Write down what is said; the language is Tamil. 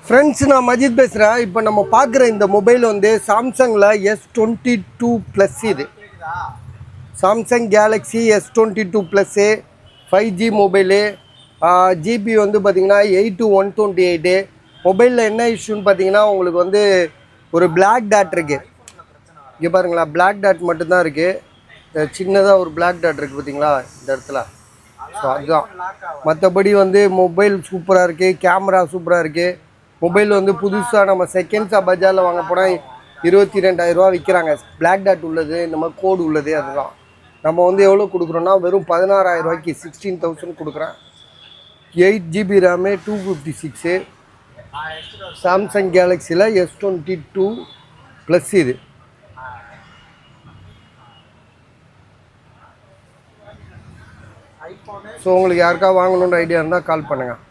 ஃப்ரெண்ட்ஸ், நான் மஜித் பேசுகிறேன். இப்போ நம்ம பார்க்குற இந்த மொபைல் வந்து சாம்சங்கில் S22 ப்ளஸ். இது Samsung Galaxy S22 plus 5G mobile. GB வந்து பார்த்திங்கன்னா 8 to 128. மொபைலில் என்ன இஷ்யூன்னு பார்த்தீங்கன்னா, உங்களுக்கு வந்து ஒரு பிளாக் டாட் இருக்குது. இங்கே பாருங்களா, பிளாக் டாட் மட்டும்தான் இருக்குது. சின்னதாக ஒரு பிளாக் டாட் இருக்குது பார்த்தீங்களா இந்த இடத்துல. ஸோ அதுதான். மற்றபடி வந்து மொபைல் சூப்பராக இருக்குது, கேமரா சூப்பராக இருக்குது. மொபைல் வந்து புதுசாக நம்ம செகண்ட்ஸாக பஜாரில் வாங்க போனால் 22,000 விற்கிறாங்க. பிளாக் டாட் உள்ளது, இந்த மாதிரி கோடு உள்ளது. அதுதான் நம்ம வந்து எவ்வளோ கொடுக்குறோன்னா வெறும் 16,000 16,000 கொடுக்குறேன். 8GB RAM, 256. சாம்சங் கேலக்ஸியில் S22 ப்ளஸ். இது ஸோ உங்களுக்கு யாருக்கா வாங்கணுன்ற ஐடியா இருந்தால் கால் பண்ணுங்கள்.